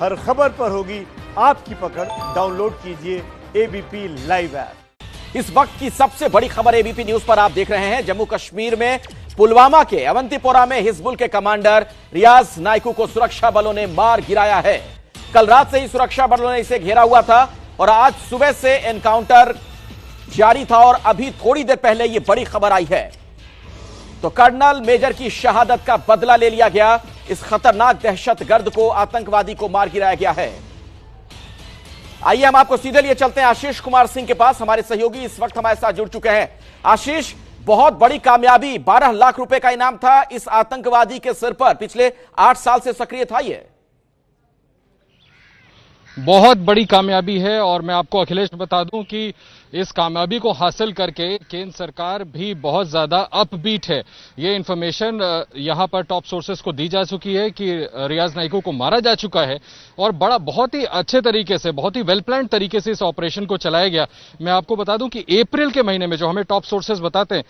हर खबर पर होगी आपकी पकड़। डाउनलोड कीजिए एबीपी लाइव ऐप। इस वक्त की सबसे बड़ी खबर एबीपी न्यूज पर आप देख रहे हैं। जम्मू कश्मीर में पुलवामा के अवंतीपोरा में हिजबुल के कमांडर रियाज नाइकू को सुरक्षा बलों ने मार गिराया है। कल रात से ही सुरक्षा बलों ने इसे घेरा हुआ था और आज सुबह से एनकाउंटर जारी था और अभी थोड़ी देर पहले यह बड़ी खबर आई है। तो कर्नल मेजर की शहादत का बदला ले लिया गया। इस खतरनाक दहशतगर्द को, आतंकवादी को मार गिराया गया है। आइए हम आपको सीधे लिए चलते हैं आशीष कुमार सिंह के पास। हमारे सहयोगी इस वक्त हमारे साथ जुड़ चुके हैं। आशीष, बहुत बड़ी कामयाबी, 12 लाख रुपए का इनाम था इस आतंकवादी के सिर पर। पिछले 8 साल से सक्रिय था ये। बहुत बड़ी कामयाबी है और मैं आपको अखिलेश बता दूं कि इस कामयाबी को हासिल करके केंद्र सरकार भी बहुत ज्यादा अपबीट है। ये इंफॉर्मेशन यहां पर टॉप सोर्सेस को दी जा चुकी है कि रियाज नाइकू को मारा जा चुका है और बहुत ही अच्छे तरीके से, बहुत ही वेल प्लान तरीके से इस ऑपरेशन को चलाया गया। मैं आपको बता दूं कि अप्रैल के महीने में, जो हमें टॉप सोर्सेस बताते हैं,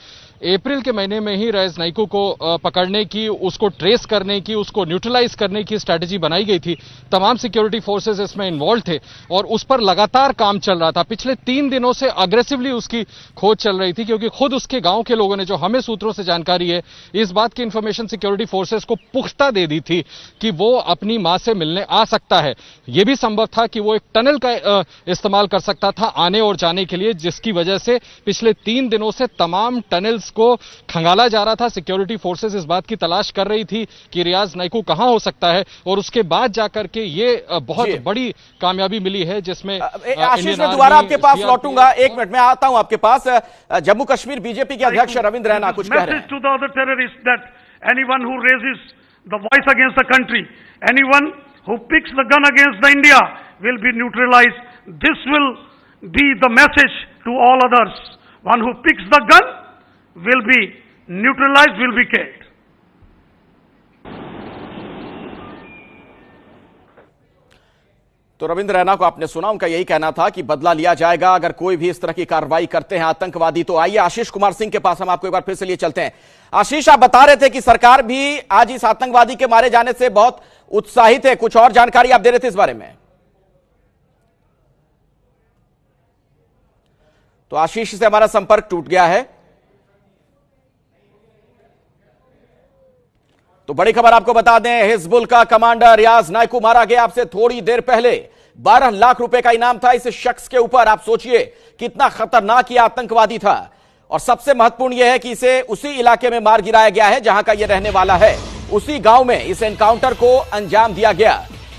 अप्रैल के महीने में ही रियाज नाइकू को पकड़ने की, उसको ट्रेस करने की, उसको न्यूट्रलाइज करने की स्ट्रैटेजी बनाई गई थी। तमाम सिक्योरिटी फोर्सेस इसमें इन्वॉल्व थे और उस पर लगातार काम चल रहा था। पिछले 3 दिनों से अग्रेसिवली उसकी खोज चल रही थी क्योंकि खुद उसके गांव के लोगों ने, जो हमें सूत्रों से जानकारी है, इस बात की इंफॉर्मेशन सिक्योरिटी फोर्सेस को पुख्ता दे दी थी कि वो अपनी मां से मिलने आ सकता है। यह भी संभव था कि वो एक टनल का इस्तेमाल कर सकता था आने और जाने के लिए, जिसकी वजह से पिछले 3 दिनों से तमाम टनल्स को खंगाला जा रहा था। सिक्योरिटी फोर्सेस इस बात की तलाश कर रही थी कि रियाज नाइकू कहां हो सकता है और उसके बाद जाकर के ये बहुत बड़ी कामयाबी मिली है, जिसमें आशीष, मैं दोबारा आपके पास लौटूंगा। 1 मिनट में आता हूं आपके पास। जम्मू कश्मीर बीजेपी के अध्यक्ष रविंद्र रैना कुछ कह रहे हैं। To the other terrorist that anyone who raises the voice against the country, anyone who picks the gun against the India will be neutralised. This will be the message to all others. One who picks the gun will be neutralised, will be killed. तो रविंद्र रैना को आपने सुना, उनका यही कहना था कि बदला लिया जाएगा अगर कोई भी इस तरह की कार्रवाई करते हैं आतंकवादी। तो आइए आशीष कुमार सिंह के पास हम आपको एक बार फिर से लिए चलते हैं। आशीष, आप बता रहे थे कि सरकार भी आज इस आतंकवादी के मारे जाने से बहुत उत्साहित है। कुछ और जानकारी आप दे रहे थे इस बारे में। तो आशीष से हमारा संपर्क टूट गया है। तो बड़ी खबर आपको बता दें, हिजबुल का कमांडर रियाज नाइकू मारा गया। आपसे थोड़ी देर पहले 12 लाख रुपए का इनाम था इस शख्स के ऊपर। आप सोचिए कितना खतरनाक ये आतंकवादी था। और सबसे महत्वपूर्ण यह है कि इसे उसी इलाके में मार गिराया गया है जहां का यह रहने वाला है। उसी गांव में इस एनकाउंटर को अंजाम दिया गया।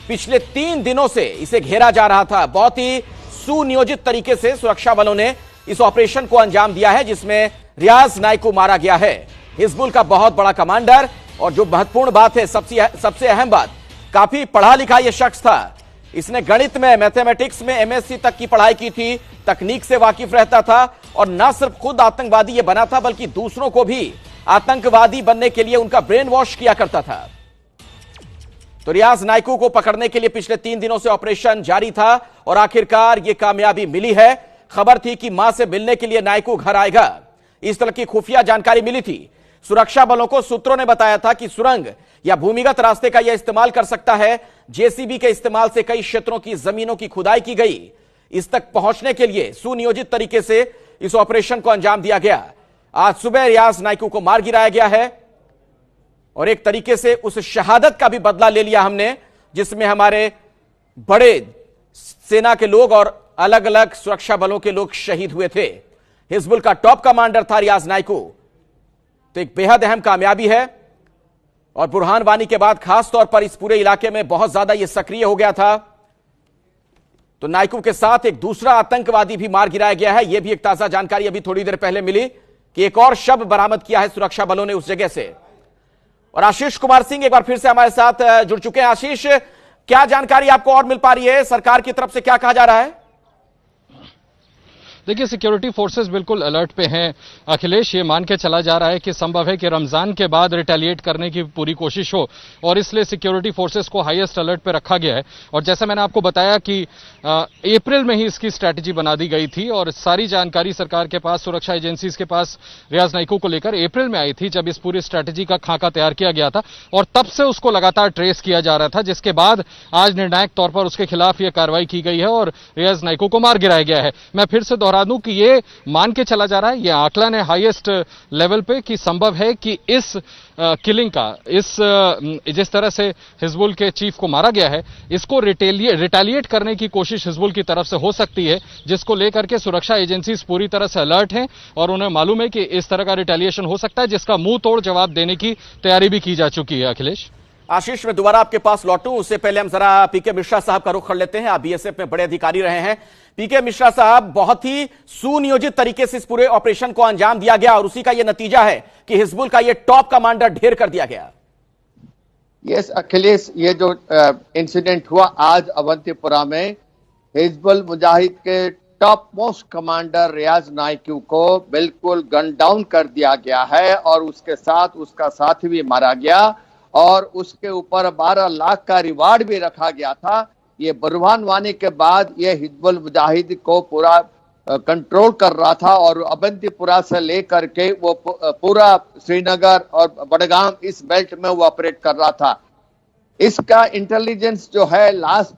पिछले 3 दिनों से इसे घेरा जा रहा था। बहुत ही सुनियोजित तरीके से सुरक्षा बलों ने इस ऑपरेशन को अंजाम दिया है जिसमें रियाज नाइकू मारा गया है। हिजबुल का बहुत बड़ा कमांडर। और जो महत्वपूर्ण बात है, सबसे अहम बात, काफी पढ़ा लिखा यह शख्स था। इसने गणित में, मैथमेटिक्स में एमएससी तक की पढ़ाई की थी, तकनीक से वाकिफ रहता था और न सिर्फ खुद आतंकवादी यह बना था बल्कि दूसरों को भी आतंकवादी बनने के लिए उनका ब्रेन वॉश किया करता था। तो रियाज नाइकू को पकड़ने के लिए पिछले 3 दिनों से ऑपरेशन जारी था और आखिरकार यह कामयाबी मिली है। खबर थी कि मां से मिलने के लिए नाइकू घर आएगा, इस तरह की खुफिया जानकारी मिली थी। सुरक्षा बलों को सूत्रों ने बताया था कि सुरंग या भूमिगत रास्ते का यह इस्तेमाल कर सकता है। जेसीबी के इस्तेमाल से कई क्षेत्रों की जमीनों की खुदाई की गई। इस तक पहुंचने के लिए सुनियोजित तरीके से इस ऑपरेशन को अंजाम दिया गया। आज सुबह रियाज नाइकू को मार गिराया गया है और एक तरीके से उस शहादत का भी बदला ले लिया हमने, जिसमें हमारे बड़े सेना के लोग और अलग अलग सुरक्षा बलों के लोग शहीद हुए थे। हिजबुल का टॉप कमांडर था रियाज नाइकू। तो एक बेहद अहम कामयाबी है और बुरहान वानी के बाद खास तौर पर इस पूरे इलाके में बहुत ज्यादा यह सक्रिय हो गया था। तो नाइकू के साथ एक दूसरा आतंकवादी भी मार गिराया गया है। यह भी एक ताजा जानकारी अभी थोड़ी देर पहले मिली कि एक और शव बरामद किया है सुरक्षा बलों ने उस जगह से। और आशीष कुमार सिंह एक बार फिर से हमारे साथ जुड़ चुके हैं। आशीष, क्या जानकारी आपको और मिल पा रही है? सरकार की तरफ से क्या कहा जा रहा है? देखिए, सिक्योरिटी फोर्सेस बिल्कुल अलर्ट पे हैं अखिलेश। ये मान के चला जा रहा है कि संभव है कि रमजान के बाद रिटेलिएट करने की पूरी कोशिश हो, और इसलिए सिक्योरिटी फोर्सेस को हाईएस्ट अलर्ट पे रखा गया है। और जैसा मैंने आपको बताया कि अप्रैल में ही इसकी स्ट्रैटेजी बना दी गई थी, और सारी जानकारी सरकार के पास, सुरक्षा एजेंसीज के पास रियाज नाइकू को लेकर अप्रैल में आई थी, जब इस पूरी स्ट्रैटेजी का खाका तैयार किया गया था, और तब से उसको लगातार ट्रेस किया जा रहा था, जिसके बाद आज निर्णायक तौर पर उसके खिलाफ यह कार्रवाई की गई है और रियाज नाइकू को मार गिराया गया है। मैं फिर से दोहरा दूं कि ये मान के चला जा रहा है, ये आकलन है हाईएस्ट लेवल पे कि संभव है कि इस किलिंग का, जिस तरह से हिजबुल के चीफ को मारा गया है, इसको रिटेलिएट करने की कोशिश हिजबुल की तरफ से हो सकती है, जिसको लेकर के सुरक्षा एजेंसीज पूरी तरह से अलर्ट हैं और उन्हें मालूम है कि इस तरह का रिटेलिएशन हो सकता है, जिसका मुंह तोड़ जवाब देने की तैयारी भी की जा चुकी है। अखिलेश, आशीष, मैं दोबारा आपके पास लौटूं, उससे पहले हम जरा पीके मिश्रा साहब का रुख कर लेते हैं। आप बीएसएफ में बड़े अधिकारी रहे हैं। पीके मिश्रा साहब, बहुत ही सुनियोजित तरीके से इस पूरे ऑपरेशन को अंजाम दिया गया और उसी का यह नतीजा है कि हिजबुल का यह टॉप कमांडर ढेर कर दिया गया। यस अखिलेश, ये जो इंसिडेंट हुआ आज अवंतीपुरा में, हिजबुल मुजाहिद के टॉप मोस्ट कमांडर रियाज नाइकू को बिल्कुल गन डाउन कर दिया गया है और उसके साथ उसका साथी भी मारा गया और उसके ऊपर 12 लाख का रिवार्ड भी रखा गया था। ये बुरहान वानी के बाद ये हिजबुल मुजाहिद को पूरा कंट्रोल कर रहा था और अवंतीपुरा से लेकर के वो पूरा श्रीनगर और बडगाम इस बेल्ट में वो ऑपरेट कर रहा था। इसका इंटेलिजेंस जो है लास्ट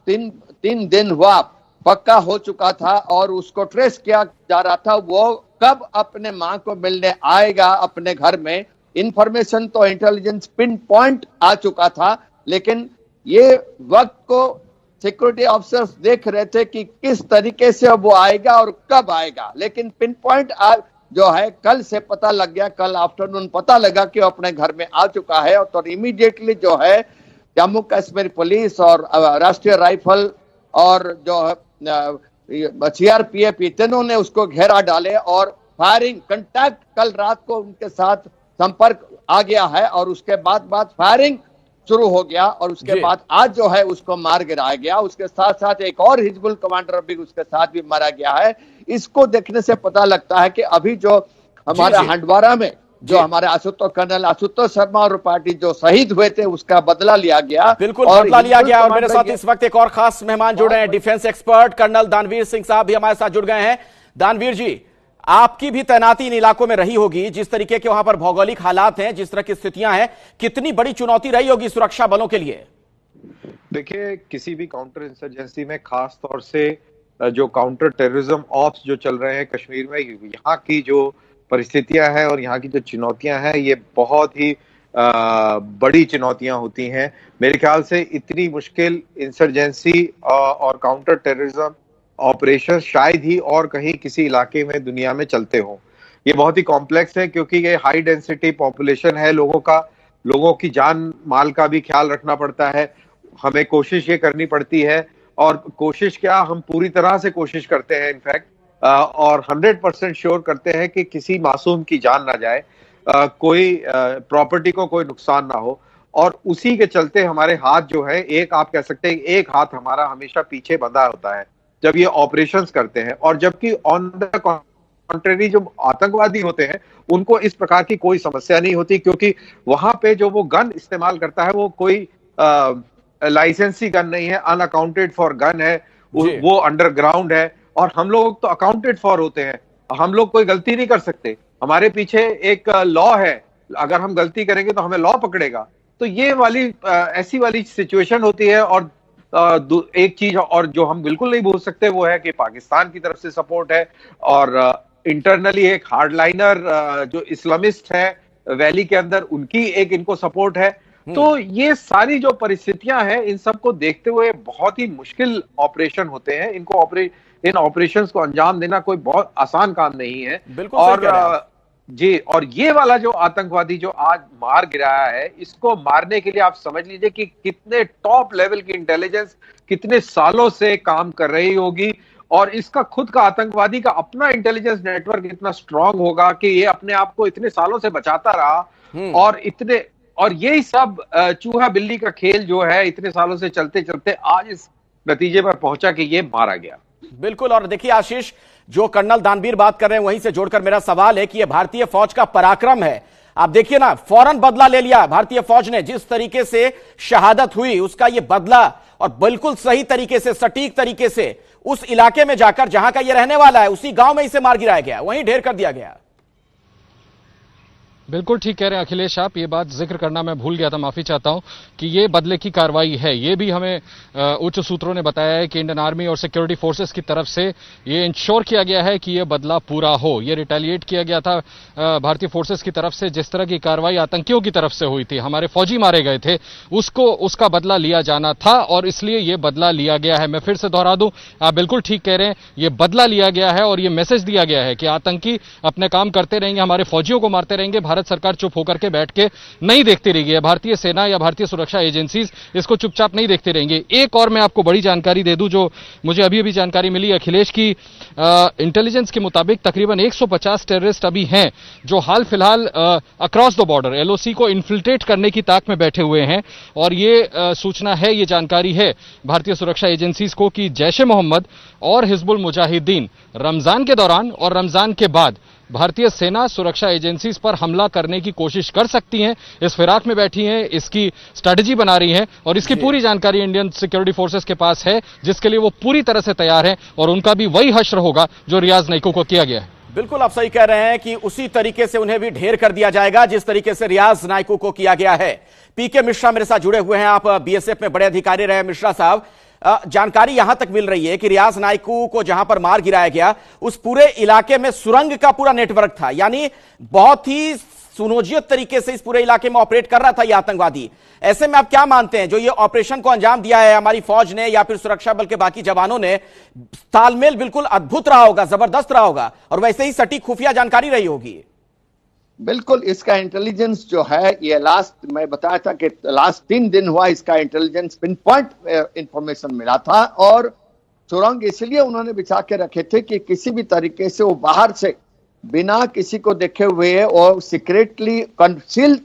तीन दिन हुआ पक्का हो चुका था और उसको ट्रेस किया जा रहा था, वो कब अपने मां को मिलने आएगा अपने घर में। इंफॉर्मेशन तो इंटेलिजेंस पिन पॉइंट आ चुका था, लेकिन ये वक्त को सिक्योरिटी ऑफिसर्स देख रहे थे कि किस तरीके से वो आएगा और कब आएगा। लेकिन पिन पॉइंट जो है कल से पता लग गया, कल आफ्टरनून पता लगा कि अपने घर में आ चुका है। और तो इमीडिएटली जो है जम्मू कश्मीर पुलिस और राष्ट्रीय राइफल और जो सीआरपीएफ, तीनों ने उसको घेरा डाले और फायरिंग कंटैक्ट कल रात को उनके साथ संपर्क आ गया है और उसके बाद फायरिंग शुरू हो गया और उसके बाद आज जो है उसको मार गिराया गया। उसके साथ साथ एक और हिजबुल कमांडर भी उसके साथ भी मारा गया है। इसको देखने से पता लगता है कि अभी जो हमारे हंडवारा में जो हमारे कर्नल आशुतोष शर्मा और पार्टी जो शहीद हुए थे उसका बदला लिया गया। बिल्कुल बदला लिया गया। और मेरे साथ इस वक्त एक और खास मेहमान जुड़े हैं, डिफेंस एक्सपर्ट कर्नल दानवीर सिंह साहब भी हमारे साथ जुड़ गए हैं। दानवीर जी, आपकी भी तैनाती इन इलाकों में रही होगी, जिस तरीके के वहां पर भौगोलिक हालात हैं, जिस तरह की स्थितियां हैं, कितनी बड़ी चुनौती रही होगी सुरक्षा बलों के लिए? देखिए, किसी भी काउंटर इंसर्जेंसी में, खास तौर से जो काउंटर टेररिज्म ऑप्स जो चल रहे हैं कश्मीर में, यहाँ की जो परिस्थितियां हैं और यहाँ की जो चुनौतियां हैं, ये बहुत ही बड़ी चुनौतियां होती हैं। मेरे ख्याल से इतनी मुश्किल इंसर्जेंसी और काउंटर टेररिज्म ऑपरेशन शायद ही और कहीं किसी इलाके में दुनिया में चलते हों। ये बहुत ही कॉम्प्लेक्स है क्योंकि ये हाई डेंसिटी पॉपुलेशन है, लोगों की जान माल का भी ख्याल रखना पड़ता है। हमें कोशिश ये करनी पड़ती है, और कोशिश क्या, हम पूरी तरह से कोशिश करते हैं इनफैक्ट, और 100% श्योर करते हैं कि किसी मासूम की जान ना जाए, कोई प्रॉपर्टी को कोई नुकसान ना हो। और उसी के चलते हमारे हाथ जो है, एक आप कह सकते हैं एक हाथ हमारा हमेशा पीछे बंधा होता है जब ये ऑपरेशंस करते हैं। और जबकि ऑन द कॉन्ट्रेरी जो आतंकवादी होते हैं उनको इस प्रकार की कोई समस्या नहीं होती, क्योंकि वहां पे जो वो गन इस्तेमाल करता है वो कोई लाइसेंसी गन नहीं है, अनअकाउंटेड फॉर गन है, वो अंडरग्राउंड है। और हम लोग तो अकाउंटेड फॉर होते हैं, हम लोग कोई गलती नहीं कर सकते, हमारे पीछे एक लॉ है, अगर हम गलती करेंगे तो हमें लॉ पकड़ेगा। तो ये वाली ऐसी वाली सिचुएशन होती है। और एक चीज और जो हम बिल्कुल नहीं भूल सकते वो है कि पाकिस्तान की तरफ से सपोर्ट है, और इंटरनली एक हार्डलाइनर जो इस्लामिस्ट है वैली के अंदर, उनकी एक इनको सपोर्ट है। तो ये सारी जो परिस्थितियां हैं, इन सबको देखते हुए बहुत ही मुश्किल ऑपरेशन होते हैं। इन ऑपरेशंस को अंजाम देना कोई बहुत आसान काम नहीं है। और और ये वाला जो आतंकवादी जो आज मार गिराया है, इसको मारने के लिए आप समझ लीजिए कि कितने टॉप लेवल की इंटेलिजेंस कितने सालों से काम कर रही होगी, और इसका खुद का आतंकवादी का अपना इंटेलिजेंस नेटवर्क इतना स्ट्रांग होगा कि ये अपने आप को इतने सालों से बचाता रहा। और यही सब चूहा बिल्ली का खेल जो है इतने सालों से चलते चलते आज इस नतीजे पर पहुंचा कि ये मारा गया। बिल्कुल। और देखिए आशीष, जो कर्नल दानवीर बात कर रहे हैं वहीं से जोड़कर मेरा सवाल है कि यह भारतीय फौज का पराक्रम है। आप देखिए ना, फौरन बदला ले लिया भारतीय फौज ने, जिस तरीके से शहादत हुई उसका यह बदला, और बिल्कुल सही तरीके से, सटीक तरीके से उस इलाके में जाकर जहां का ये रहने वाला है उसी गांव में इसे मार गिराया गया, वहीं ढेर कर दिया गया। बिल्कुल ठीक कह रहे हैं अखिलेश आप, ये बात जिक्र करना मैं भूल गया था, माफी चाहता हूं कि ये बदले की कार्रवाई है। ये भी हमें उच्च सूत्रों ने बताया है कि इंडियन आर्मी और सिक्योरिटी फोर्सेस की तरफ से ये इंश्योर किया गया है कि ये बदला पूरा हो। ये रिटेलिएट किया गया था भारतीय फोर्सेस की तरफ से, जिस तरह की कार्रवाई आतंकियों की तरफ से हुई थी, हमारे फौजी मारे गए थे, उसका बदला लिया जाना था और इसलिए ये बदला लिया गया है। मैं फिर से दोहरा दूं, आप बिल्कुल ठीक कह रहे हैं, ये बदला लिया गया है और ये मैसेज दिया गया है कि आतंकी अपने काम करते रहेंगे, हमारे फौजियों को मारते रहेंगे, भारत सरकार चुप होकर के बैठ के नहीं देखती रहेगी, भारतीय सेना या भारतीय सुरक्षा एजेंसीज इसको चुपचाप नहीं देखते रहेंगे। एक और मैं आपको बड़ी जानकारी दे दूं, जो मुझे अभी अभी जानकारी मिली अखिलेश की, इंटेलिजेंस के मुताबिक तकरीबन 150 टेररिस्ट अभी हैं जो हाल फिलहाल अक्रॉस द बॉर्डर एलओसी को इन्फिल्ट्रेट करने की ताक में बैठे हुए हैं। और ये सूचना है, ये जानकारी है भारतीय सुरक्षा एजेंसीज को कि जैश ए मोहम्मद और हिजबुल मुजाहिदीन रमजान के दौरान और रमजान के बाद भारतीय सेना सुरक्षा एजेंसीज पर हमला करने की कोशिश कर सकती हैं, इस फिराक में बैठी हैं, इसकी स्ट्रेटजी बना रही हैं और इसकी पूरी जानकारी इंडियन सिक्योरिटी फोर्सेस के पास है, जिसके लिए वो पूरी तरह से तैयार हैं और उनका भी वही हश्र होगा जो रियाज नाइकू को किया गया है। बिल्कुल आप सही कह रहे हैं कि उसी तरीके से उन्हें भी ढेर कर दिया जाएगा जिस तरीके से रियाज नाइकू को किया गया है। पीके मिश्रा मेरे साथ जुड़े हुए हैं, आप बीएसएफ में बड़े अधिकारी रहे। मिश्रा साहब, जानकारी यहां तक मिल रही है कि रियाज नाइकू को जहां पर मार गिराया गया उस पूरे इलाके में सुरंग का पूरा नेटवर्क था, यानी बहुत ही सुनियोजित तरीके से इस पूरे इलाके में ऑपरेट कर रहा था यह आतंकवादी। ऐसे में आप क्या मानते हैं, जो ये ऑपरेशन को अंजाम दिया है हमारी फौज ने या फिर सुरक्षा बल के बाकी जवानों ने, तालमेल बिल्कुल अद्भुत रहा होगा, जबरदस्त रहा होगा और वैसे ही सटीक खुफिया जानकारी रही होगी? बिल्कुल, इसका इंटेलिजेंस जो है, ये मैं बताया था कि लास्ट 3 दिन हुआ इसका इंटेलिजेंस पिन पॉइंट इंफॉर्मेशन मिला था और सुरंग इसलिए उन्होंने बिछा के रखे थे कि किसी भी तरीके से वो बाहर से बिना किसी को देखे हुए और सीक्रेटली कंसील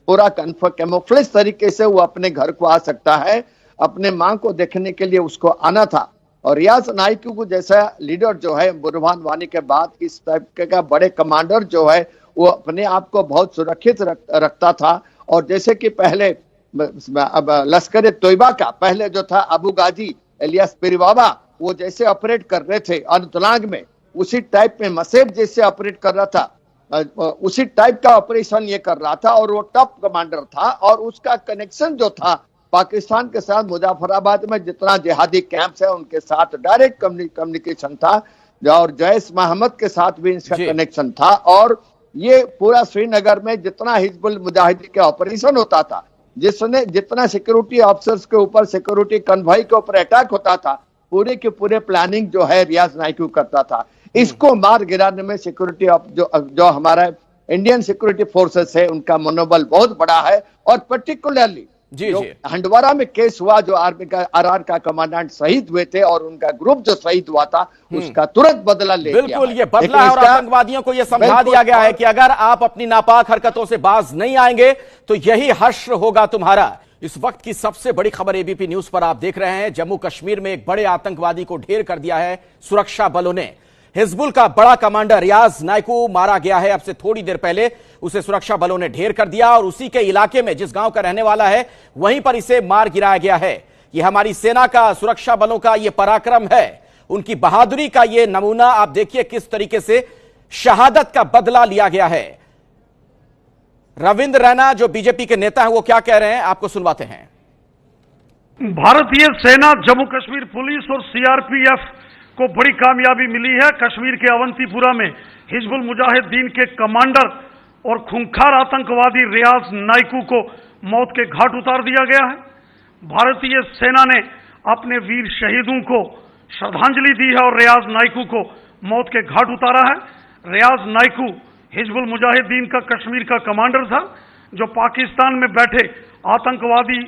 पूरा कैमोफ्लेज तरीके से वो अपने घर को आ सकता है, अपने मां को देखने के लिए उसको आना था। और रियाज नाइकू को जैसा लीडर जो है, बुरहान वानी के बाद इस टाइप का बड़े कमांडर जो है, वो अपने आप को बहुत सुरक्षित रखता था। और जैसे कि पहले लश्कर तोयबा का पहले जो था अबू गाजी इलियास पिरवावा, वो जैसे ऑपरेट कर रहे थे अनंतनाग में, उसी टाइप में मसेब जैसे ऑपरेट कर रहा था, उसी टाइप का ऑपरेशन ये कर रहा था और वो टॉप कमांडर था। और उसका कनेक्शन जो था पाकिस्तान के साथ, मुजफ्फराबाद में जितना जिहादी कैंप्स है उनके साथ डायरेक्ट कम्युनिकेशन था और जैश मोहम्मद के साथ भी इसका कनेक्शन था। और ये पूरा श्रीनगर में जितना हिजबुल मुजाहिदीन के ऑपरेशन होता था, जितना सिक्योरिटी ऑफिसर्स के ऊपर, सिक्योरिटी कन्वॉय के ऊपर अटैक होता था, पूरे के पूरे प्लानिंग जो है रियाज नाइकू करता था। इसको मार गिराने में सिक्योरिटी जो हमारा इंडियन सिक्योरिटी फोर्सेस है उनका मनोबल बहुत बड़ा है। और पर्टिकुलरली जो हंडवारा में केस हुआ, जो आर्मी का आरआर का कमांडेंट शहीद हुए थे और उनका ग्रुप जो शहीद हुआ था, उसका तुरंत बदला ले लिया। बिल्कुल ये बदला है और आतंकवादियों को यह समझा दिया गया है कि अगर आप अपनी नापाक हरकतों से बाज नहीं आएंगे तो यही हश्र होगा तुम्हारा। इस वक्त की सबसे बड़ी खबर एबीपी न्यूज पर आप देख रहे हैं। जम्मू कश्मीर में एक बड़े आतंकवादी को ढेर कर दिया है सुरक्षा बलों ने। हिजबुल का बड़ा कमांडर रियाज नाइकू मारा गया है, अब से थोड़ी देर पहले उसे सुरक्षा बलों ने ढेर कर दिया और उसी के इलाके में, जिस गांव का रहने वाला है, वहीं पर इसे मार गिराया गया है। यह हमारी सेना का, सुरक्षा बलों का यह पराक्रम है, उनकी बहादुरी का यह नमूना। आप देखिए किस तरीके से शहादत का बदला लिया गया है। रविंद्र रैना जो बीजेपी के नेता हैं वो क्या कह रहे हैं, आपको सुनवाते हैं। भारतीय सेना, जम्मू कश्मीर पुलिस और सीआरपीएफ को बड़ी कामयाबी मिली है। कश्मीर के अवंतीपुरा में हिजबुल मुजाहिदीन के कमांडर और खूंखार आतंकवादी रियाज नाइकू को मौत के घाट उतार दिया गया है। भारतीय सेना ने अपने वीर शहीदों को श्रद्धांजलि दी है और रियाज नाइकू को मौत के घाट उतारा है। रियाज नाइकू हिजबुल मुजाहिदीन का कश्मीर का कमांडर था, जो पाकिस्तान में बैठे आतंकवादी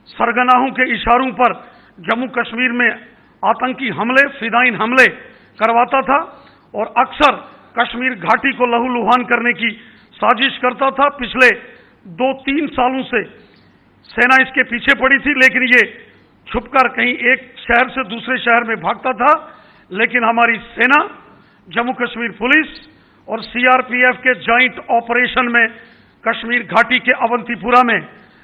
सरगनाहों के इशारों पर जम्मू कश्मीर में आतंकी हमले, फिदाइन हमले करवाता था और अक्सर कश्मीर घाटी को लहूलुहान करने की साजिश करता था। पिछले 2-3 सालों से सेना इसके पीछे पड़ी थी, लेकिन ये छुपकर कहीं एक शहर से दूसरे शहर में भागता था। लेकिन हमारी सेना, जम्मू कश्मीर पुलिस और सीआरपीएफ के जॉइंट ऑपरेशन में कश्मीर घाटी के अवंतीपुरा में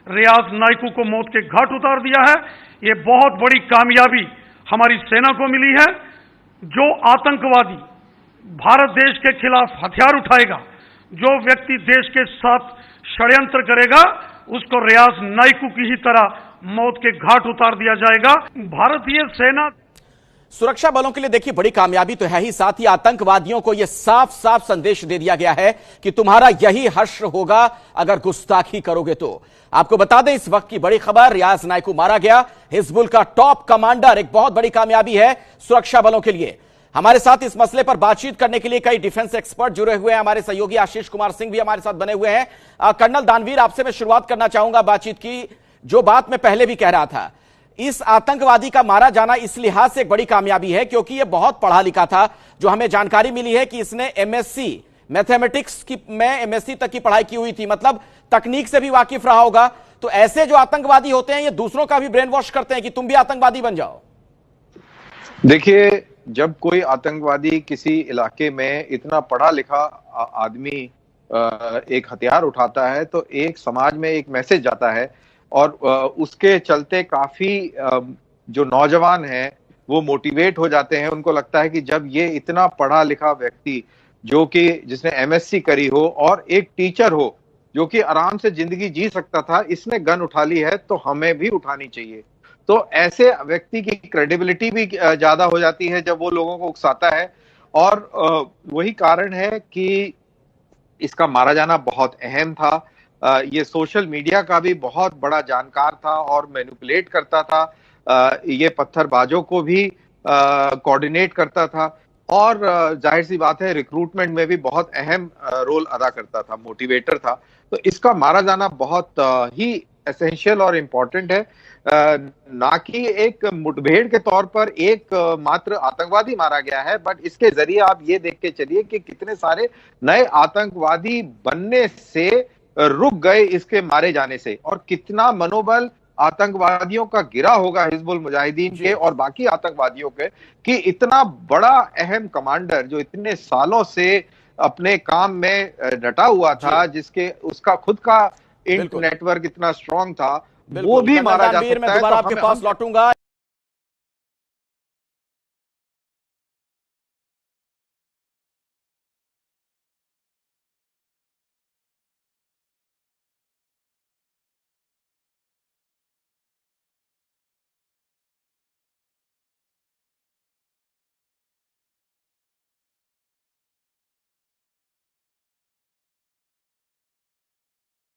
रियाज नाइकू को मौत के घाट उतार दिया है। ये बहुत बड़ी कामयाबी हमारी सेना को मिली है। जो आतंकवादी भारत देश के खिलाफ हथियार उठाएगा, जो व्यक्ति देश के साथ षड्यंत्र करेगा, उसको रियाज नाइकू की ही तरह मौत के घाट उतार दिया जाएगा। भारतीय सेना सुरक्षा बलों के लिए देखिए बड़ी कामयाबी तो है ही, साथ ही आतंकवादियों को यह साफ साफ संदेश दे दिया गया है कि तुम्हारा यही हश्र होगा अगर गुस्ताखी करोगे तो। आपको बता दें इस वक्त की बड़ी खबर, रियाज नाइकू मारा गया, हिजबुल का टॉप कमांडर। एक बहुत बड़ी कामयाबी है सुरक्षा बलों के लिए। हमारे साथ इस मसले पर बातचीत करने के लिए कई डिफेंस एक्सपर्ट जुड़े हुए हैं। हमारे सहयोगी आशीष कुमार सिंह भी हमारे साथ बने हुए हैं। कर्नल दानवीर, आपसे मैं शुरुआत करना चाहूंगा बातचीत की। जो बात मैं पहले भी कह रहा था, इस आतंकवादी का मारा जाना इस लिहाज से एक बड़ी कामयाबी है क्योंकि यह बहुत पढ़ा लिखा था। जो हमें जानकारी मिली है कि इसने एमएससी मैथमेटिक्स की में एमएससी तक की पढ़ाई की हुई थी, मतलब तकनीक से भी वाकिफ रहा होगा। तो ऐसे जो आतंकवादी होते हैं ये दूसरों का भी ब्रेन वॉश करते हैं कि तुम भी आतंकवादी बन जाओ। देखिए, जब कोई आतंकवादी किसी इलाके में इतना पढ़ा लिखा आदमी एक हथियार उठाता है तो एक समाज में एक मैसेज जाता है और उसके चलते काफी जो नौजवान हैं वो मोटिवेट हो जाते हैं। उनको लगता है कि जब ये इतना पढ़ा लिखा व्यक्ति जो कि जिसने एमएससी करी हो और एक टीचर हो जो कि आराम से जिंदगी जी सकता था, इसने गन उठा ली है तो हमें भी उठानी चाहिए। तो ऐसे व्यक्ति की क्रेडिबिलिटी भी ज्यादा हो जाती है जब वो लोगों को उकसाता है। और वही कारण है कि इसका मारा जाना बहुत अहम था। ये सोशल मीडिया का भी बहुत बड़ा जानकार था और मैनिपुलेट करता था। ये पत्थरबाजों को भी कोऑर्डिनेट करता था और जाहिर सी बात है रिक्रूटमेंट में भी बहुत अहम रोल अदा करता था, मोटिवेटर था। तो इसका मारा जाना बहुत ही एसेंशियल और इम्पोर्टेंट है। ना कि एक मुठभेड़ के तौर पर एक मात्र आतंकवादी मारा गया है, बट इसके जरिए आप ये देख के चलिए कि कितने सारे नए आतंकवादी बनने से रुक गए इसके मारे जाने से, और कितना मनोबल आतंकवादियों का गिरा होगा हिजबुल मुजाहिदीन के और बाकी आतंकवादियों के कि इतना बड़ा अहम कमांडर जो इतने सालों से अपने काम में डटा हुआ था, जिसके उसका खुद का नेटवर्क इतना स्ट्रांग था, वो भी मारा जा सकता है। मैं दोबारा आपके पास लौटूंगा।